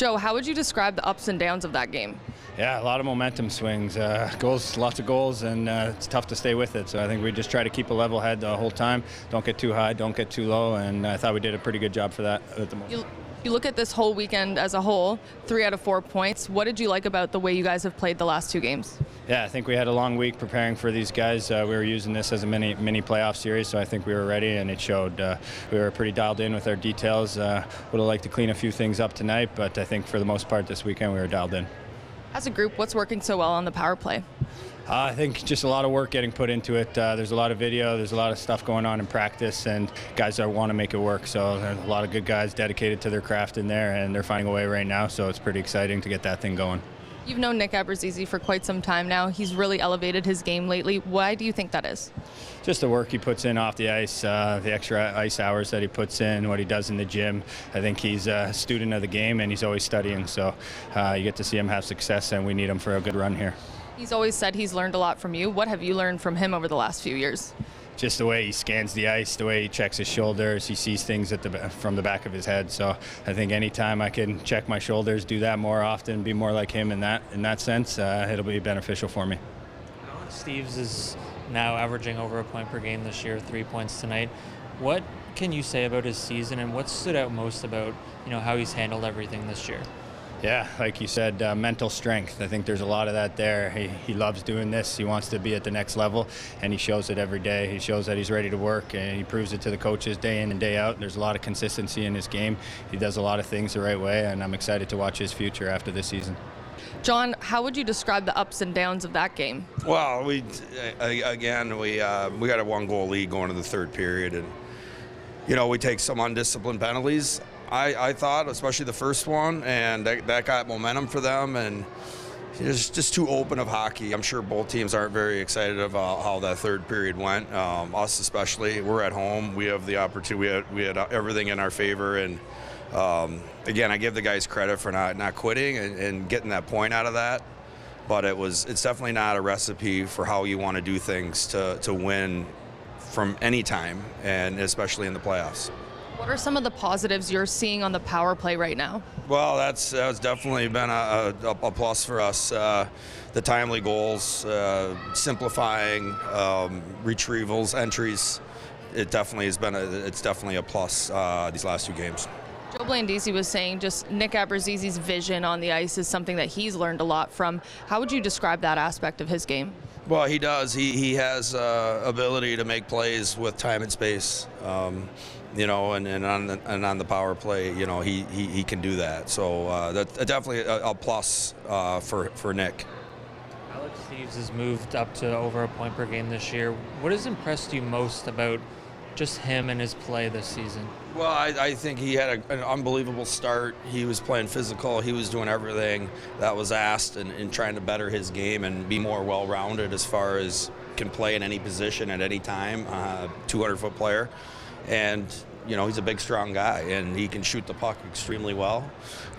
Joe, how would you describe the ups and downs of that game? Yeah, a lot of momentum swings, goals, lots of goals, and it's tough to stay with it. So I think we just try to keep a level head the whole time. Don't get too high, don't get too low, and I thought we did a pretty good job for that at the moment. You look at this whole weekend as a whole, 3 out of 4 points. What did you like about the way you guys have played the last 2 games? Yeah, I think we had a long week preparing for these guys. We were using this as a mini playoff series, so I think we were ready, and it showed. We were pretty dialed in with our details. Would have liked to clean a few things up tonight, but I think for the most part this weekend we were dialed in. As a group, what's working so well on the power play? I think just a lot of work getting put into it. There's a lot of video, there's a lot of stuff going on in practice, and guys that want to make it work. So there's a lot of good guys dedicated to their craft in there, and they're finding a way right now, so it's pretty exciting to get that thing going. You've known Nick Abruzzese for quite some time now. He's really elevated his game lately. Why do you think that is? Just the work he puts in off the ice, the extra ice hours that he puts in, what he does in the gym. I think he's a student of the game, and he's always studying. So you get to see him have success, and we need him for a good run here. He's always said he's learned a lot from you. What have you learned from him over the last few years? Just the way he scans the ice, the way he checks his shoulders, he sees things from the back of his head. So I think anytime I can check my shoulders, do that more often, be more like him in that sense, it'll be beneficial for me. Alex Steeves is now averaging over a point per game this year, 3 points tonight. What can you say about his season, and what stood out most about how he's handled everything this year? Yeah, like you said, mental strength. I think there's a lot of that there. He loves doing this. He wants to be at the next level, and he shows it every day. He shows that he's ready to work, and he proves it to the coaches day in and day out. There's a lot of consistency in his game. He does a lot of things the right way, and I'm excited to watch his future after this season. John, how would you describe the ups and downs of that game? Well, we got a 1-goal lead going to the third period, and we take some undisciplined penalties. I thought, especially the first one, and that got momentum for them, and it's just too open of hockey. I'm sure both teams aren't very excited about how that third period went. Us especially, we're at home. We have the opportunity. We had everything in our favor, and again, I give the guys credit for not quitting and getting that point out of that. But it's definitely not a recipe for how you want to do things to win from any time, and especially in the playoffs. What are some of the positives you're seeing on the power play right now? Well, that's definitely been a plus for us. The timely goals, simplifying retrievals, entries. It's definitely a plus these last 2 games. Joe Blandisi was saying just Nick Abruzzese's vision on the ice is something that he's learned a lot from. How would you describe that aspect of his game? Well, he does. He has ability to make plays with time and space. And on the power play, he can do that. So that's definitely a plus for Nick. Alex Steeves has moved up to over a point per game this year. What has impressed you most about just him and his play this season? Well, I think he had an unbelievable start. He was playing physical. He was doing everything that was asked and trying to better his game and be more well-rounded as far as can play in any position at any time, 200-foot player. And, he's a big, strong guy, and he can shoot the puck extremely well,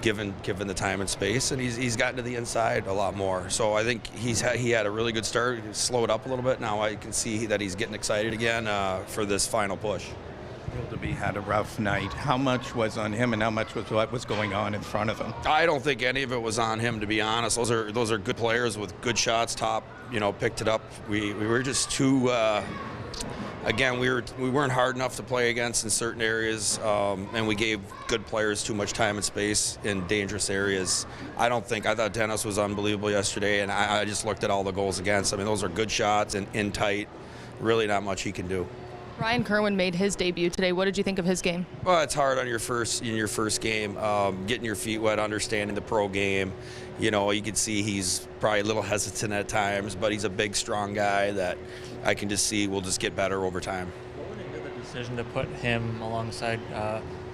given the time and space. And he's gotten to the inside a lot more. So I think he had a really good start. He slowed up a little bit. Now I can see that he's getting excited again for this final push. Willoughby had a rough night. How much was on him, and how much was what was going on in front of him? I don't think any of it was on him, to be honest. Those are good players with good shots. Top, picked it up. We were just too. Again, we weren't hard enough to play against in certain areas, and we gave good players too much time and space in dangerous areas. I thought Dennis was unbelievable yesterday, and I just looked at all the goals against. I mean, those are good shots and in tight. Really not much he can do. Ryan Kerwin made his debut today. What did you think of his game? Well, it's hard on your first game, getting your feet wet, understanding the pro game. You can see he's probably a little hesitant at times, but he's a big, strong guy that I can just see will just get better over time. What went into the decision to put him alongside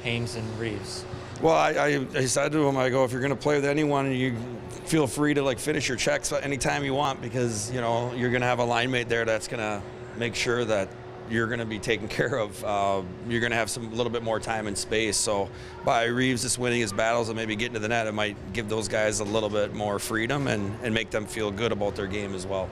Haynes and Reeves? Well, I said to him, I go, if you're going to play with anyone, you feel free to finish your checks anytime you want, because you're going to have a line mate there that's going to make sure that you're going to be taken care of. You're going to have a little bit more time and space. So by Reeves just winning his battles and maybe getting to the net, it might give those guys a little bit more freedom and make them feel good about their game as well.